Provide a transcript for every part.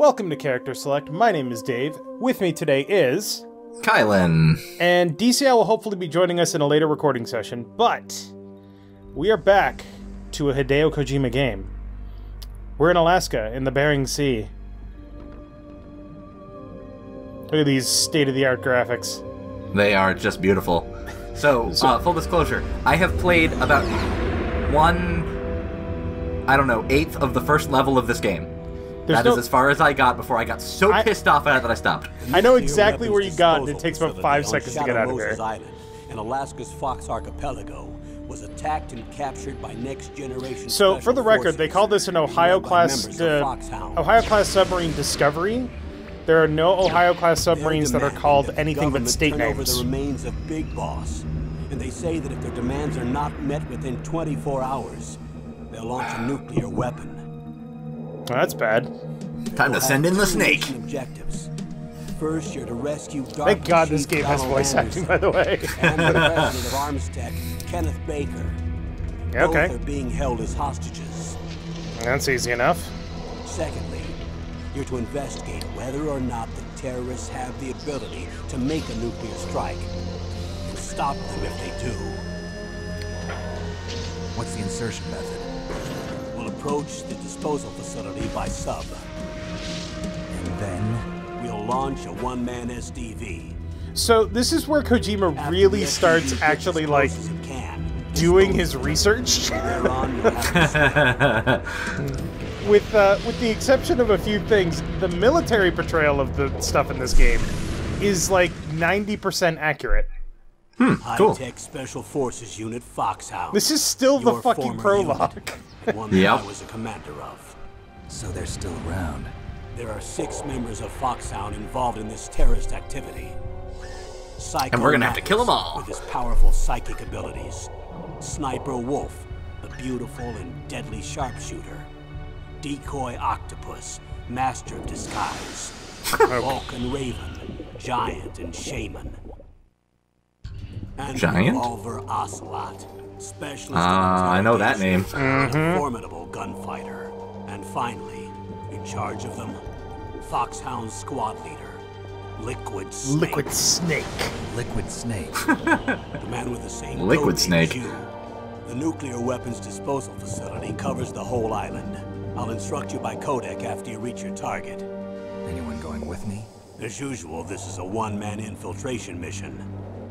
Welcome to Character Select. My name is Dave. With me today is... Kylen. And DCI will hopefully be joining us in a later recording session, but we are back to a Hideo Kojima game. We're in Alaska, in the Bering Sea. Look at these state-of-the-art graphics. They are just beautiful. So, full disclosure, I have played about 1/8 of the first level of this game. That is as far as I got before I got so pissed off at it that I stopped. I know exactly where you got, and it takes about 5 seconds to get out of here. Island, and Alaska's Fox Archipelago was attacked and captured by next generation. So, for the record, they call this an Ohio-class submarine discovery. There are no Ohio-class submarines that are called anything but state names. The remains of Big Boss, and they say that if their demands are not met within 24 hours, they'll launch a nuclear weapon. Oh, that's bad. Time to send in the snake. Objectives. First, you're to rescue Thank God this game has voice acting, by the way. And the president of Armstech, Kenneth Baker. Yeah, okay. Both are being held as hostages. That's easy enough. Secondly, you're to investigate whether or not the terrorists have the ability to make a nuclear strike, and stop them if they do. What's the insertion method? We'll approach the disposal facility by sub. And then? We'll launch a one-man SDV. So this is where Kojima really starts actually, like, doing his research. With the exception of a few things, the military portrayal of the stuff in this game is like 90% accurate. Cool. High-tech Special Forces Unit Foxhound. This is still the fucking prologue. One that I was a commander of. So they're still around. There are 6 members of Foxhound involved in this terrorist activity. And we're gonna have to kill them all. With his powerful psychic abilities. Sniper Wolf, the beautiful and deadly sharpshooter. Decoy Octopus, Master of Disguise. Vulcan Raven, Giant and Shaman. And Revolver Ocelot, specialist. I know that name. And a formidable gunfighter. And finally, in charge of them, Foxhound squad leader, Liquid Snake. Liquid Snake. Liquid Snake. The man with the same Liquid Snake. as you. The nuclear weapons disposal facility covers the whole island. I'll instruct you by codec after you reach your target. Anyone going with me? As usual, this is a one-man infiltration mission.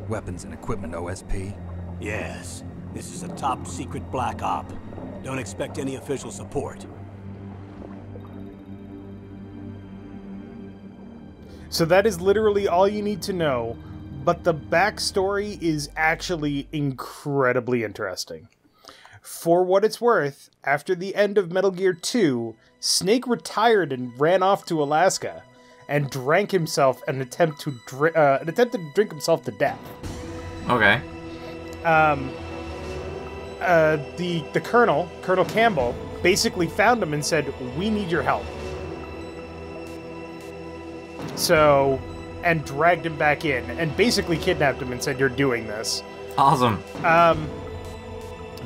Weapons and equipment OSP? Yes, this is a top-secret black op. Don't expect any official support. So that is literally all you need to know, but the backstory is actually incredibly interesting. For what it's worth, after the end of Metal Gear 2, Snake retired and ran off to Alaska, and drank himself an attempt to drink himself to death. Okay. The Colonel Campbell, basically found him and said, "We need your help." So, and dragged him back in, and basically kidnapped him and said, "You're doing this." Awesome.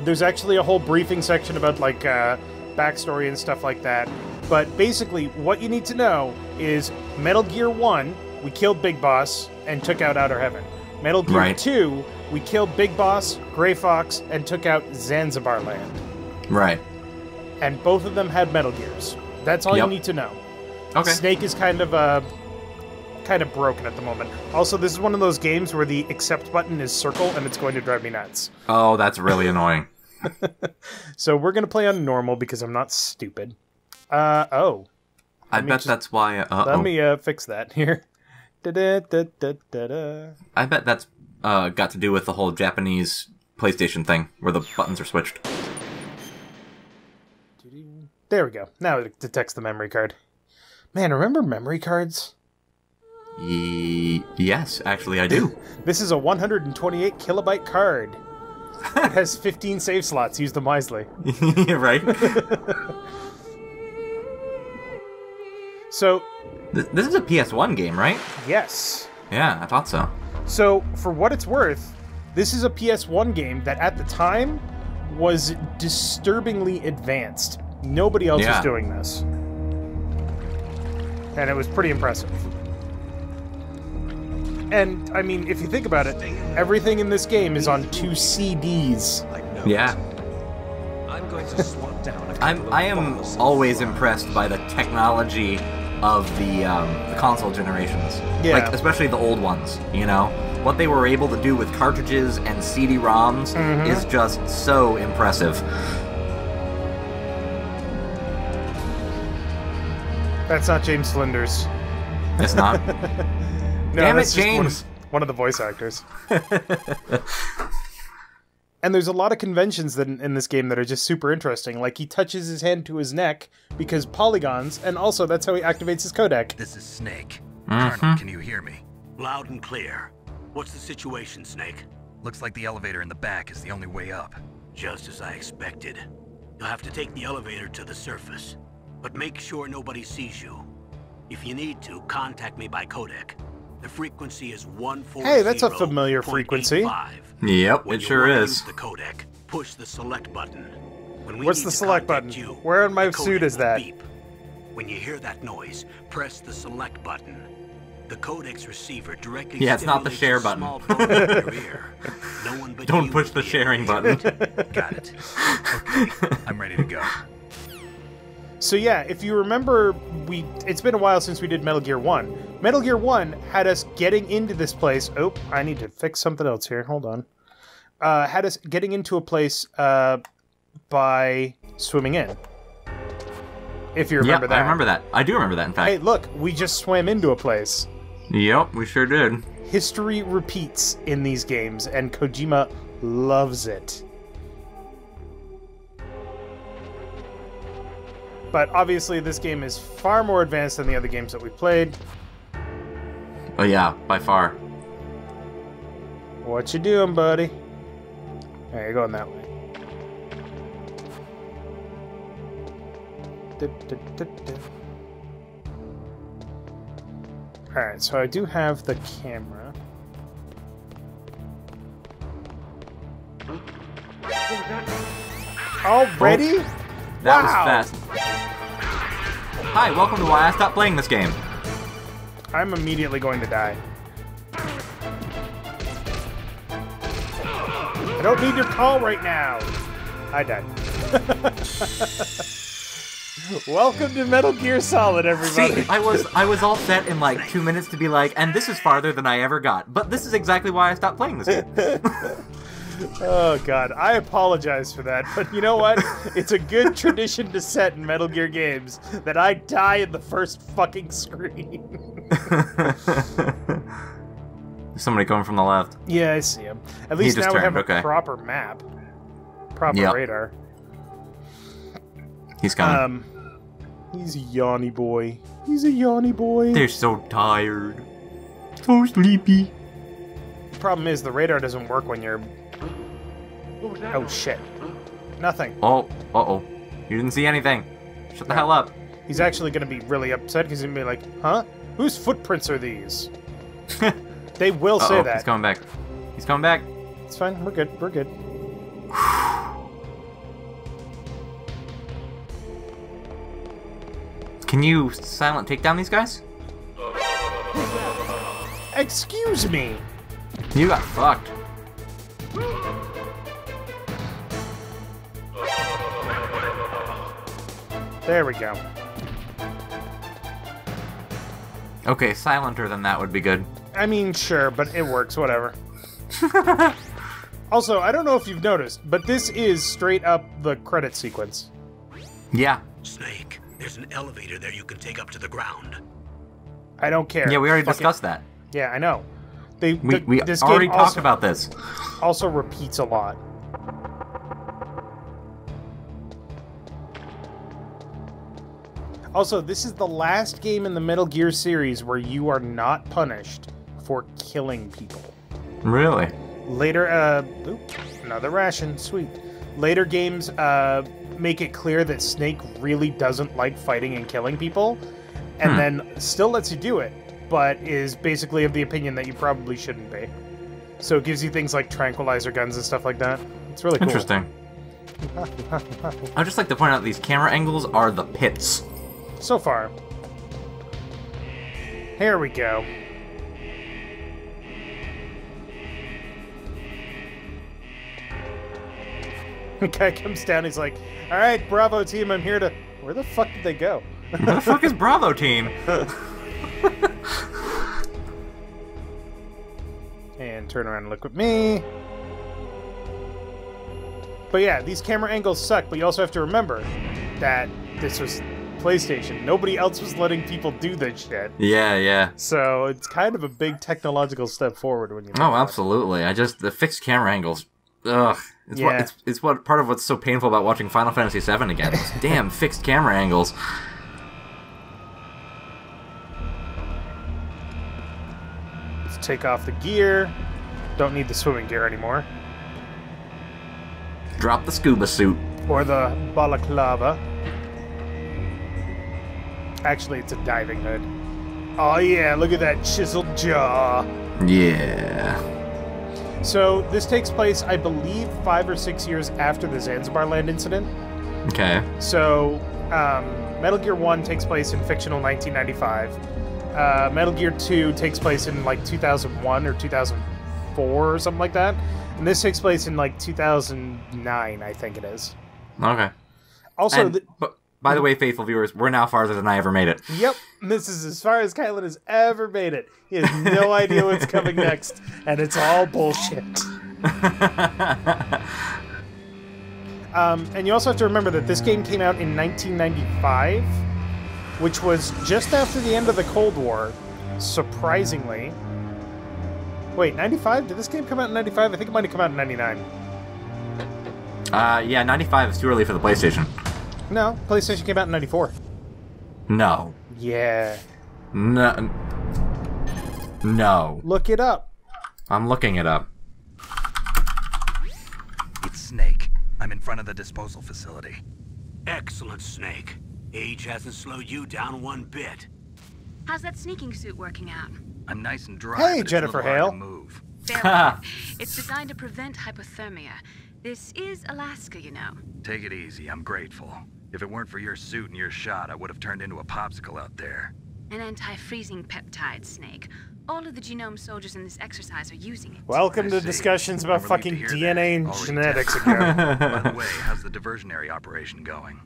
There's actually a whole briefing section about, like, backstory and stuff like that. But basically, what you need to know is Metal Gear 1, we killed Big Boss and took out Outer Heaven. Metal Gear 2, we killed Big Boss, Grey Fox, and took out Zanzibar Land. Right. And both of them had Metal Gears. That's all you need to know. Okay. Snake is kind of broken at the moment. Also, this is one of those games where the accept button is circle, and it's going to drive me nuts. Oh, that's really annoying. So we're going to play on normal because I'm not stupid. I bet that's why... Let me fix that here. Da-da-da-da-da-da. I bet that's got to do with the whole Japanese PlayStation thing, where the buttons are switched. There we go. Now it detects the memory card. Man, remember memory cards? Yes, actually I do. This is a 128 kilobyte card. It has 15 save slots. Use them wisely. Right? So... This is a PS1 game, right? Yes. Yeah, I thought so. So, for what it's worth, this is a PS1 game that at the time was disturbingly advanced. Nobody else was doing this. And it was pretty impressive. And, I mean, if you think about it, everything in this game is on 2 CDs. Yeah. I'm going to swap down. I am always impressed by the technology of the console generations. Yeah. Like, especially the old ones, you know? What they were able to do with cartridges and CD-ROMs is just so impressive. That's not James Flinders. It's not? No, Damn it, that's just James! one of the voice actors. And there's a lot of conventions that in this game that are just super interesting. Like, he touches his hand to his neck because polygons, and also that's how he activates his codec. This is Snake. Colonel, can you hear me? Loud and clear. What's the situation, Snake? Looks like the elevator in the back is the only way up. Just as I expected. You'll have to take the elevator to the surface. But make sure nobody sees you. If you need to, contact me by codec. The frequency is 140.85. Hey, that's a familiar frequency. Yep, When it you sure wanna is. use the codec, push the select button. When we What's need the to select contact button? you, Where on my the suit codec is will that? beep. When you hear that noise, press the select button. The codec's receiver directly Yeah, it's not the share stimulates a button. small bone in your ear. No one but Don't you push will the be sharing able to hear button. it. Got it. Okay, I'm ready to go. So yeah, if you remember, it's been a while since we did Metal Gear 1. Metal Gear 1 had us getting into this place. Oh, I need to fix something else here. Hold on. Had us getting into a place by swimming in. If you remember that. I remember that. I do remember that, in fact. Hey, look, we just swam into a place. Yep, we sure did. History repeats in these games, and Kojima loves it. But obviously, this game is far more advanced than the other games that we played. Oh yeah, by far. What you doing, buddy? Alright, you're going that way. Alright, so I do have the camera. Already? That Wow. was fast. Hi, welcome to Why I Stopped Playing This Game. I'm immediately going to die. I don't need your call right now. I died. Welcome to Metal Gear Solid, everybody. See, I was all set in like 2 minutes to be like, and this is farther than I ever got. But this is exactly why I stopped playing this game. Oh god, I apologize for that, but you know what? It's a good tradition to set in Metal Gear games that I die in the first fucking screen. There's somebody coming from the left. Yeah, I see him. At least just now we turned, have a okay. proper map. Proper Yep. radar. He's coming. He's a yawny boy. He's a yawny boy. They're so tired. So sleepy. The problem is the radar doesn't work when you're... Oh shit. Nothing. Oh, uh-oh. You didn't see anything. Shut the hell up. He's actually going to be really upset because he's going to be like, huh? Whose footprints are these? They will say that. He's coming back. He's coming back. It's fine. We're good. We're good. Can you silent take down these guys? Excuse me. You got fucked. There we go. Okay, silenter than that would be good. I mean, sure, but it works. Whatever. Also, I don't know if you've noticed, but this is straight up the credit sequence. Yeah. Snake, there's an elevator there you can take up to the ground. I don't care. Yeah, we already Fuck discussed it. that. Yeah, I know. We We already talked about this. Also repeats a lot. Also, this is the last game in the Metal Gear series where you are not punished for killing people. Really? Later, oop, another ration, sweet. Later games, make it clear that Snake really doesn't like fighting and killing people, and then still lets you do it, but is basically of the opinion that you probably shouldn't be. So it gives you things like tranquilizer guns and stuff like that. It's really cool. Interesting. I'd just like to point out these camera angles are the pits. So far. Here we go. The guy comes down, he's like, alright, Bravo team, I'm here to... Where the fuck did they go? Where the fuck is Bravo team? And turn around and look with me. But yeah, these camera angles suck, but you also have to remember that this was PlayStation. Nobody else was letting people do this shit. Yeah, yeah. So it's kind of a big technological step forward when you think Oh, about it. absolutely. The fixed camera angles. Ugh. It's Yeah. it's what part of what's so painful about watching Final Fantasy VII again. Those damn fixed camera angles. Let's take off the gear. Don't need the swimming gear anymore. Drop the scuba suit. Or the balaclava. Actually, it's a diving hood. Oh yeah, look at that chiseled jaw. Yeah. So this takes place, I believe, 5 or 6 years after the Zanzibar Land incident. Okay. So Metal Gear 1 takes place in fictional 1995. Metal Gear 2 takes place in like 2001 or 2004 or something like that. And this takes place in like 2009, I think it is. Okay. Also, And, but, by the way, faithful viewers, we're now farther than I ever made it. yep, this is as far as Kylen has ever made it. He has no idea what's coming next, and it's all bullshit. And you also have to remember that this game came out in 1995, which was just after the end of the Cold War, surprisingly. Wait, 95? Did this game come out in 95? I think it might have come out in 99. Yeah, 95 is too early for the PlayStation. No, PlayStation came out in 94. No. Yeah. No. No. Look it up. I'm looking it up. It's Snake. I'm in front of the disposal facility. Excellent, Snake. Age hasn't slowed you down one bit. How's that sneaking suit working out? I'm nice and dry. Hey, but it's Jennifer a little hard Hale. to move. Very good. It's designed to prevent hypothermia. This is Alaska, you know. Take it easy. I'm grateful. If it weren't for your suit and your shot, I would have turned into a popsicle out there. An anti-freezing peptide, Snake. All of the genome soldiers in this exercise are using it. Welcome I to see. discussions about I'm fucking relieved to hear DNA that. and Already genetics tested. again. By the way, how's the diversionary operation going?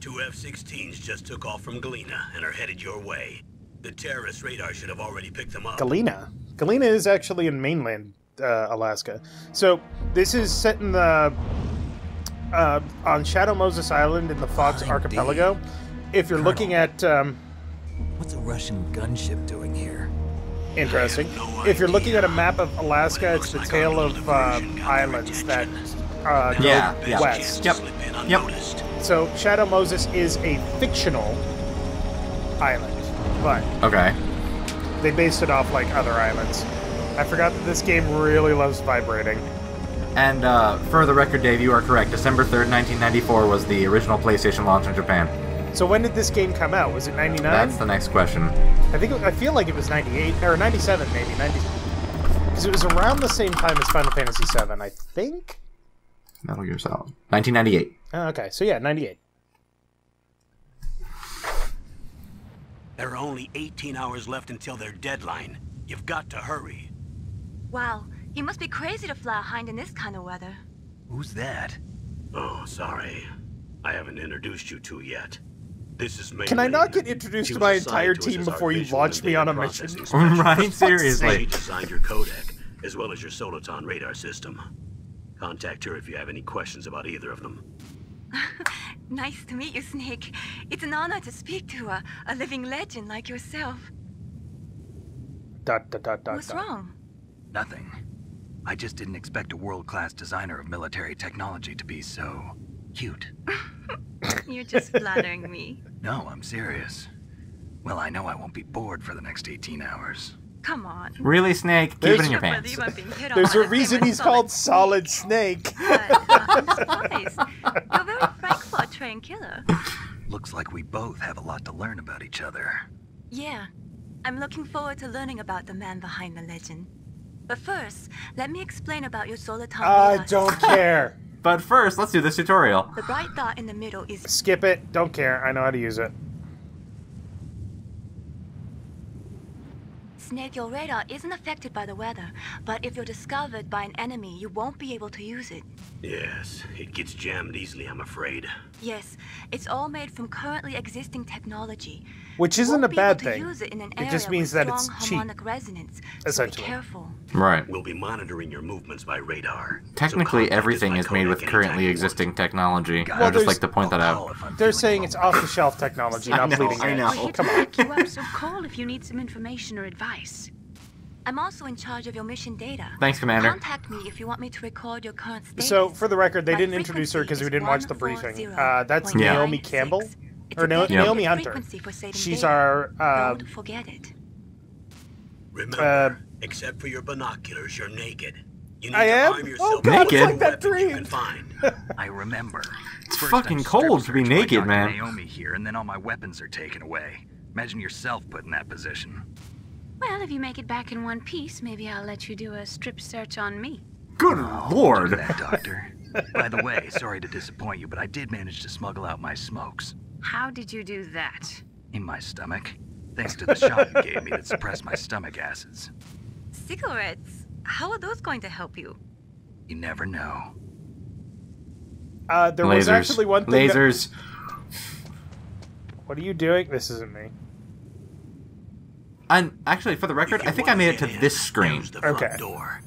2 F-16s just took off from Galena and are headed your way. The terrorist radar should have already picked them up. Galena. Galena is actually in mainland Alaska. So this is set in the on Shadow Moses Island in the Fox Archipelago. If you're looking at What's a Russian gunship doing here? interesting, I have no if you're looking idea, at a map of Alaska, but it it's the looks like tail our of little diversion got their islands that attention. go Yeah. west. Yep. Slip in Yep. unnoticed. So Shadow Moses is a fictional island, but Okay. they based it off like other islands. I forgot that this game really loves vibrating. And for the record, Dave, you are correct. December 3rd, 1994 was the original PlayStation launch in Japan. So when did this game come out? Was it 99? That's the next question. I feel like it was 98 or 97 maybe, 90, because it was around the same time as Final Fantasy VII, I think. Metal Gear Solid. 1998. Oh, okay, so yeah, 98. There are only 18 hours left until their deadline. You've got to hurry. Wow, you must be crazy to fly a hind in this kind of weather. Who's that? Oh, sorry. I haven't introduced you two yet. This is May. Can I not get introduced to my entire team before you launch me on a mission? Right? Seriously. She designed your codec, as well as your Soliton radar system. Contact her if you have any questions about either of them. Nice to meet you, Snake. It's an honor to speak to a living legend like yourself. What's wrong? Nothing. I just didn't expect a world-class designer of military technology to be so cute. You're just flattering me. No, I'm serious. Well, I know I won't be bored for the next 18 hours. Come on. Really, Snake? Keep it in your I pants. believe I'm being hit on There's by a the reason famous he's called Solid Snake. But, I'm surprised. You're very frank for a trained killer. Looks like we both have a lot to learn about each other. Yeah. I'm looking forward to learning about the man behind the legend. But first, let me explain about your Soliton I radar don't system. care. But first, let's do this tutorial. The bright dot in the middle is... Skip it. Don't care. I know how to use it. Snake, your radar isn't affected by the weather, but if you're discovered by an enemy, you won't be able to use it. Yes, it gets jammed easily, I'm afraid. Yes, it's all made from currently existing technology. Which You isn't a won't be bad able to thing. use it in an It just area means with that it's strong cheap, harmonic resonance, so essentially. be careful. Right. We'll be monitoring your movements by radar. Technically, So contact us everything by is made with codec currently anytime you existing technology. Well, I would just there's- like to point that out. They're saying it's off-the-shelf technology, not bleeding I edge. know. We're here to Come on. back you up, so call if you need some information or advice. I'm also in charge of your mission data. Thanks, Commander. Contact me if you want me to record your current status. So, for the record, they My didn't introduce her because we frequency didn't is watch the briefing. 140.96. That's Yeah. Naomi Campbell? It's Or a very Naomi good Hunter. frequency for saving She's data. our, Don't forget it. Remember, except for your binoculars, you're naked. You need I to am? arm Oh, yourself God, with it's all like that weapons you dream. can find. I remember. It's First fucking I'm cold strip to be searched by naked, Dr. man. Naomi here, and then all my weapons are taken away. Imagine yourself put in that position. Well, if you make it back in one piece, maybe I'll let you do a strip search on me. Good Oh, lord. do that, Doctor. By the way, sorry to disappoint you, but I did manage to smuggle out my smokes. How did you do that? In my stomach. Thanks to the shot you gave me that suppressed my stomach acids. Cigarettes? How are those going to help you? You never know. There was actually one thing that- Lasers. What are you doing? This isn't me. And actually, for the record, If you I think I want made it to get in, this screen. there's the front Okay. door.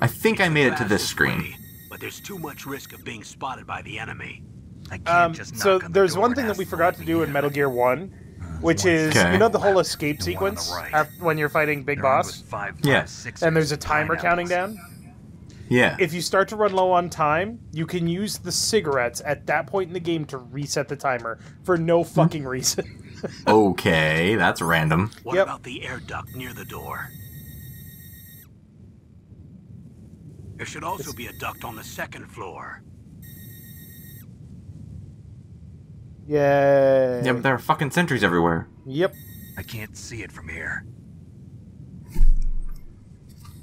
I think I It's the made it to this fastest screen. way, but there's too much risk of being spotted by the enemy. I can't just So knock on the there's door one and thing that ask we them forgot let to me do in in. Metal Gear 1, which is, Okay. you know the whole escape The one on the sequence right. when you're fighting Big They're armed Boss? with 5, Yeah. 5, 6, And there's a timer counting pineapples. down? Yeah. If you start to run low on time, you can use the cigarettes at that point in the game to reset the timer for no fucking reason. Okay, that's random. What Yep. about the air duct near the door? There should also be a duct on the second floor. Yay. Yeah, but there are fucking sentries everywhere. Yep. I can't see it from here.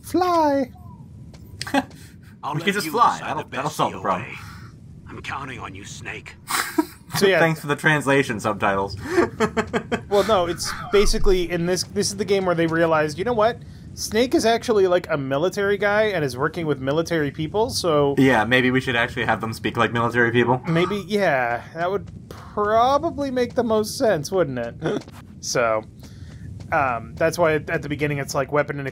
Fly. I'll We let can just you fly. decide That'll- the that'll best solve the COA. problem. I'm counting on you, Snake. So yeah, Thanks for the translation subtitles. well, no, it's basically in this is the game where they realized, you know what? Snake is actually like a military guy and is working with military people, so Yeah, maybe we should actually have them speak like military people. maybe, yeah, that would probably make the most sense, wouldn't it? So, that's why at the beginning it's like weapons and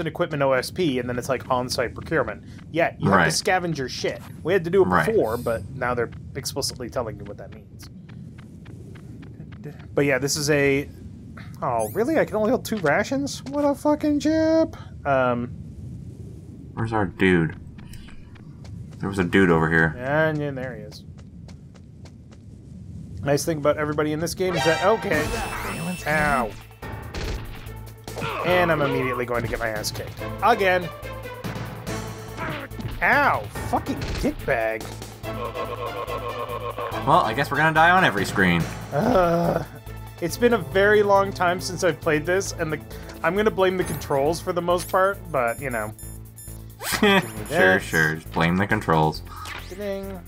equipment OSP, and then it's like on-site procurement. Yeah, you have Right. to scavenge your shit. We had to do it Right. before, but now they're explicitly telling you what that means. But yeah, this is a... Oh, really? I can only hold 2 rations? What a fucking chip! Where's our dude? There was a dude over here. And yeah, there he is. Nice thing about everybody in this game is that... Okay. Ow. And I'm immediately going to get my ass kicked. Again. Ow. Fucking dickbag. Well, I guess we're gonna die on every screen. It's been a very long time since I've played this, and I'm going to blame the controls for the most part, but, you know. Sure, that. sure. Just blame the controls. Ding.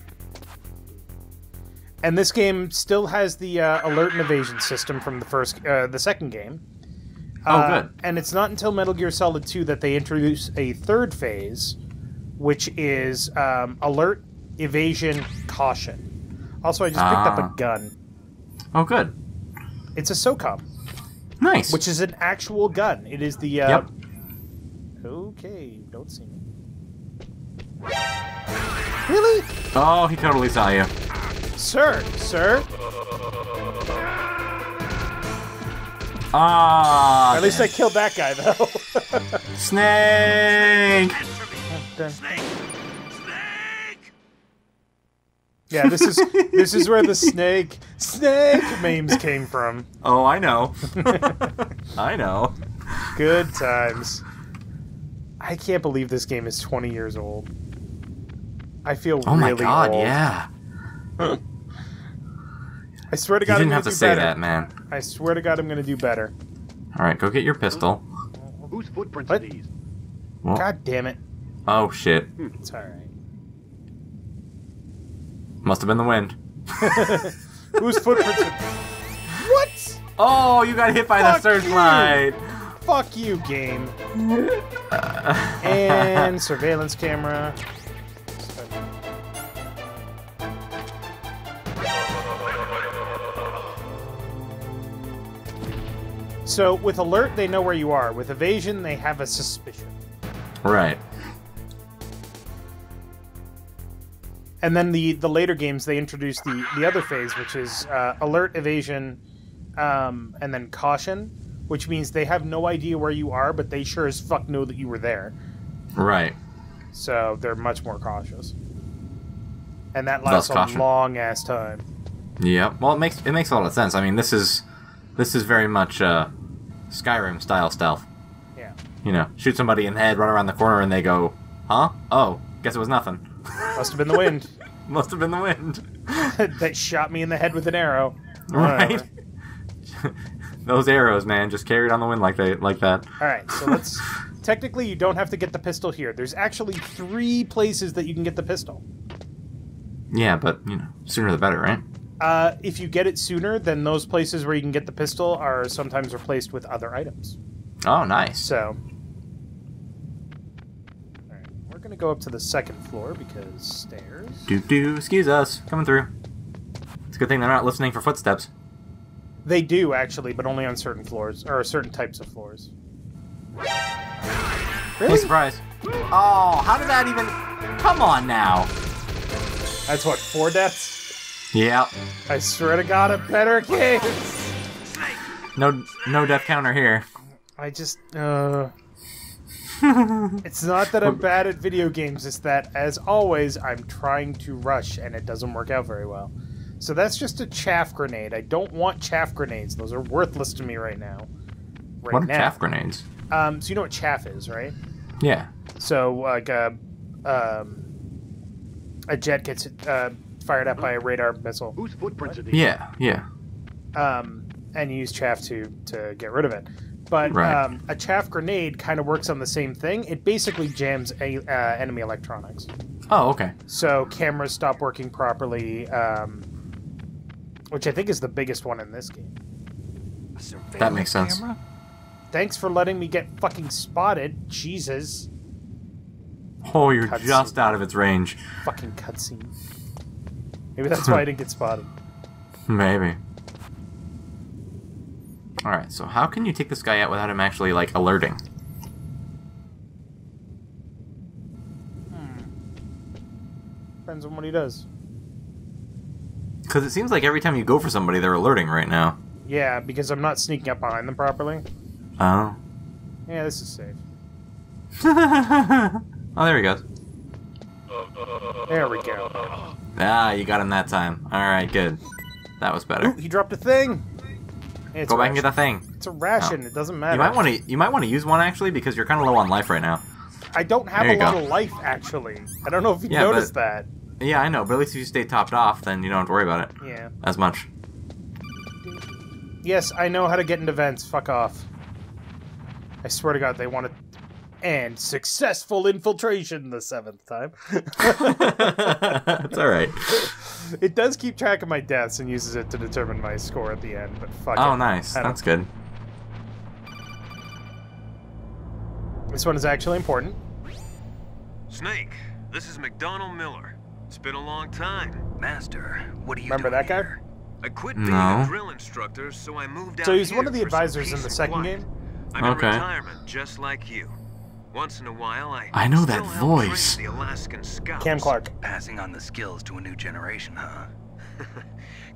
And this game still has the alert and evasion system from the second game. Oh, good. And it's not until Metal Gear Solid 2 that they introduce a third phase, which is alert, evasion, caution. Also, I just picked up a gun. Oh, good. It's a SOCOM, Nice. which is an actual gun. It is the... Yep. Okay, don't see me. Really? Oh, he totally saw you. Sir? Ah. At least I killed that guy, though. Snake. Snake! Snake! Yeah, this is where the snake memes came from. Oh, I know. I know. Good times. I can't believe this game is 20 years old. I feel Oh really my god, old. yeah. I swear to You God, I'm didn't gonna have to do say better. that, man. I swear to God, I'm gonna do better. All right, go get your pistol. Whose footprints What? are these? Well, God damn it. oh shit. It's alright. Must have been the wind. Whose footprints are... What? Oh, you got hit by the searchlight. Fuck you, game. And surveillance camera. So with alert, they know where you are. With evasion, they have a suspicion. Right. And then the later games, they introduce the other phase, which is alert, evasion, and then caution, which means they have no idea where you are, but they sure as fuck know that you were there. Right. So they're much more cautious. And that lasts a long ass time. Yeah. Well, it makes a lot of sense. I mean, this is very much Skyrim style stealth. Yeah. You know, shoot somebody in the head, run around the corner, and they go, "Huh? Oh, guess it was nothing." Must have been the wind. Must have been the wind. That shot me in the head with an arrow. Right. Those arrows, man, just carried on the wind like that. All right, so let's. Technically, you don't have to get the pistol here. There's actually 3 places that you can get the pistol. Yeah, but you know, sooner the better, right? If you get it sooner, then those places where you can get the pistol are sometimes replaced with other items. Oh, nice. So, all right, we're gonna go up to the 2nd floor because stairs. Excuse us, coming through. It's a good thing they're not listening for footsteps. They do actually, but only on certain floors or certain types of floors. Really? Hey, surprise! Oh, how did that even? Come on now. That's what, 4 deaths? Yeah. I swear to God, a better game. No death counter here. I just, It's not that I'm bad at video games, it's that, as always, I'm trying to rush, and it doesn't work out very well. So that's just a chaff grenade. I don't want chaff grenades. Those are worthless to me right now. What are chaff grenades? So you know what chaff is, right? Yeah. So, like, a jet gets fired up by a radar missile. Whose footprints are these? Yeah. And you use chaff to get rid of it. But right. A chaff grenade kind of works on the same thing. It basically jams enemy electronics. Oh, okay. So cameras stop working properly, which I think is the biggest one in this game. That makes sense. Camera? Thanks for letting me get fucking spotted. Jesus. Oh, you're just out of its range. Fucking cutscene. Maybe that's why I didn't get spotted. Maybe. Alright, so how can you take this guy out without him actually, like, alerting? Depends on what he does. Because it seems like every time you go for somebody, they're alerting right now. Yeah, because I'm not sneaking up behind them properly. Oh. Yeah, this is safe. Oh, there he goes. There we go. Ah, you got him that time. Alright, good. That was better. Ooh, he dropped a thing! It's Go back and get that thing. It's a ration. It doesn't matter. You might want to use one actually because you're kind of low on life right now. I don't have a lot of life actually. I don't know if you noticed that. Yeah, I know, but at least if you stay topped off, then you don't have to worry about it. Yeah. As much. Yes, I know how to get into vents. Fuck off. I swear to God, they want to. And successful infiltration the 7th time. It's alright. It does keep track of my deaths and uses it to determine my score at the end, but fuck it. Oh, nice. That's good. This one is actually important. Snake, this is McDonald Miller. It's been a long time. Master, what are you Remember doing that guy? here? I quit being a drill instructor, so I moved out. So he's here one of the for some advisors in peace the and 2nd quiet. game? I'm in retirement, just like you. Once in a while, I know that still help train voice. the Alaskan Scouts. Cam Clark. Passing on the skills to a new generation, huh?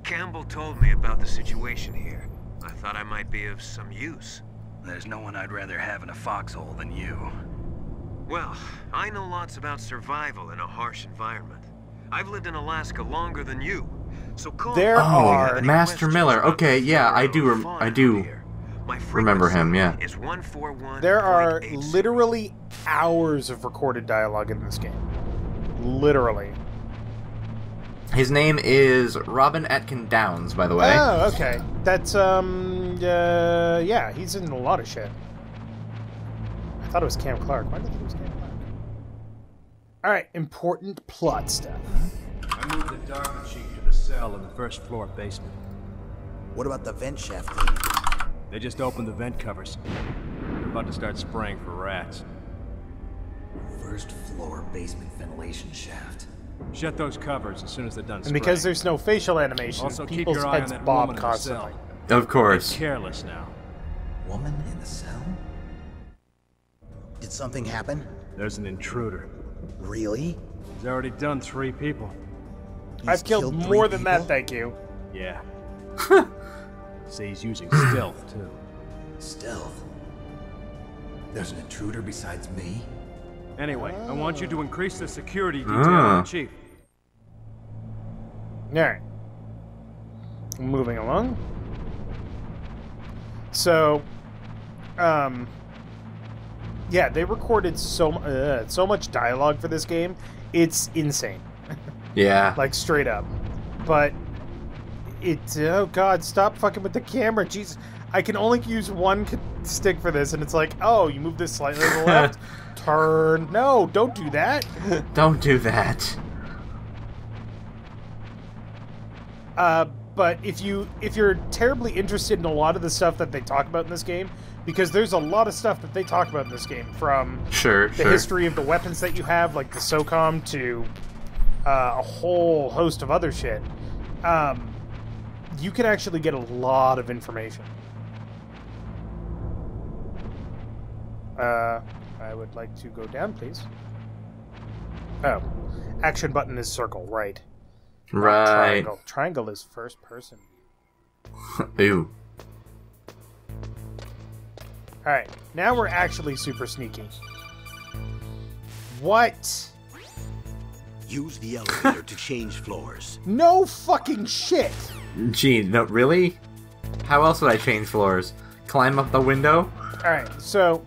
Campbell told me about the situation here. I thought I might be of some use. There's no one I'd rather have in a foxhole than you. Well, I know lots about survival in a harsh environment. I've lived in Alaska longer than you, so call There me. are Master Miller. Okay, yeah, I do remember him. Yeah. Is 141. There are literally hours of recorded dialogue in this game. Literally. His name is Robin Atkin Downs, by the way. Oh, okay. That's, yeah, he's in a lot of shit. I thought it was Cam Clark. Why did I think it was Cam Clark? Alright, important plot stuff. I moved the dark machine to the cell in the 1st floor basement. What about the vent shaft cleaning? They just opened the vent covers. They're about to start spraying for rats. First floor basement ventilation shaft. Shut those covers as soon as they're done And spraying. because there's no facial animation, Also, keep people's your eye on heads that bob woman in the constantly. cell. Of course. Get careless now. Woman in the cell? Did something happen? There's an intruder. Really? He's already done 3 people. I've killed more than that, thank you. Yeah. Say he's using stealth, too. Stealth? There's an intruder besides me? Anyway, I want you to increase the security detail on the chief. Alright. Moving along. So, yeah, they recorded so much dialogue for this game. It's insane. Yeah. Like, straight up. But, oh god, stop fucking with the camera. Jesus. I can only use one stick for this, and it's like, oh, you move this slightly to the left, turn. No, don't do that. Don't do that. But if you're terribly interested in a lot of the stuff that they talk about in this game, because there's a lot of stuff that they talk about in this game, from the history of the weapons that you have, like the SOCOM, to a whole host of other shit, you can actually get a lot of information. I would like to go down, please. Oh, action button is circle, right. Right. Triangle. Triangle is first person. Ew. Alright, now we're actually super sneaky. What? Use the elevator to change floors. No fucking shit! Gee, no, really? How else would I change floors? Climb up the window? Alright, so,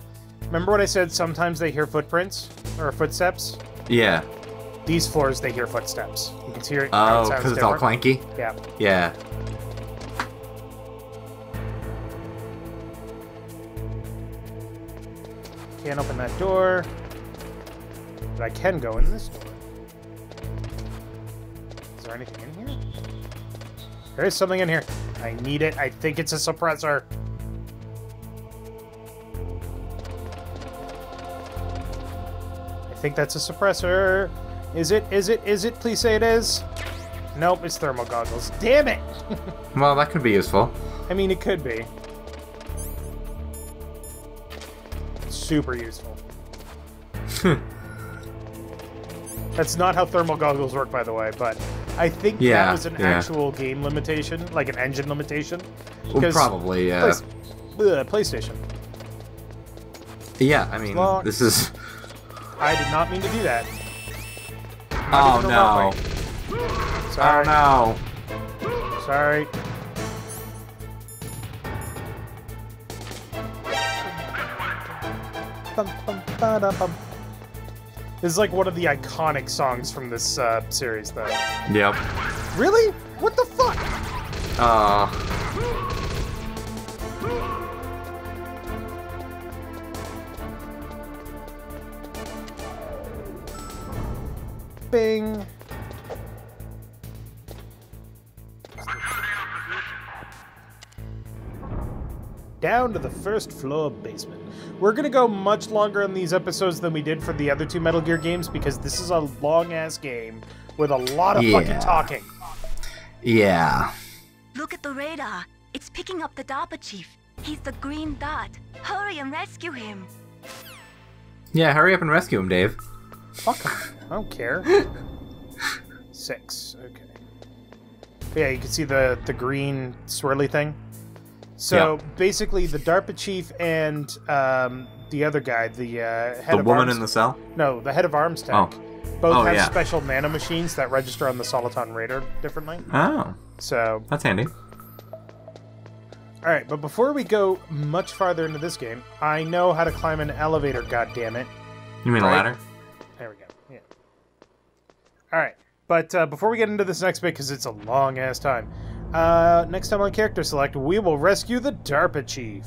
remember what I said, sometimes they hear footprints? Or footsteps? Yeah. These floors, they hear footsteps. You can hear it. Oh, because it's all clanky? Yeah. Yeah. Can't open that door. But I can go in this door. Is there anything in here? There is something in here. I need it. I think it's a suppressor. I think that's a suppressor. Is it? Is it? Is it? Please say it is. Nope, it's thermal goggles. Damn it! Well, that could be useful. I mean, it could be. Super useful. That's not how thermal goggles work, by the way, but I think that was an actual game limitation, like an engine limitation. Well, probably, yeah. PlayStation. Yeah, I mean, this is... I did not mean to do that. Oh, no. Sorry. Oh, no. Sorry. This is like one of the iconic songs from this series, though. Yep. Really? What the fuck? Bing. Down to the first floor basement. We're gonna go much longer on these episodes than we did for the other 2 Metal Gear games, because this is a long-ass game with a lot of fucking talking. Yeah. Look at the radar. It's picking up the DARPA chief. He's the green dot. Hurry and rescue him. Yeah, hurry up and rescue him, Dave. Fuck him. I don't care. 6. Okay. Yeah, you can see the green swirly thing. So basically, the DARPA chief and the other guy, the head of woman arms, in the cell? No, the head of arms tech. Both have special nanomachines that register on the Soliton radar differently. Oh. So that's handy. Alright, but before we go much farther into this game, I know how to climb an elevator, goddammit. You mean a ladder? There we go. Yeah. Alright, but before we get into this next bit, because it's a long-ass time, next time on Character Select, we will rescue the DARPA chief.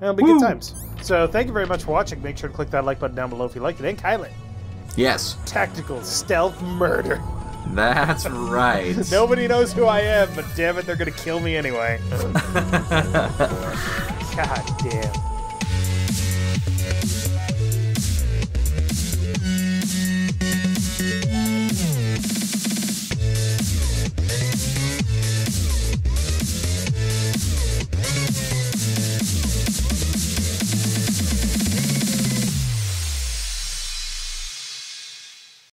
It'll be good times. So thank you very much for watching. Make sure to click that like button down below if you liked it. And Kylen. Yes. Tactical stealth murder. That's right. Nobody knows who I am, but damn it, they're gonna kill me anyway. God damn.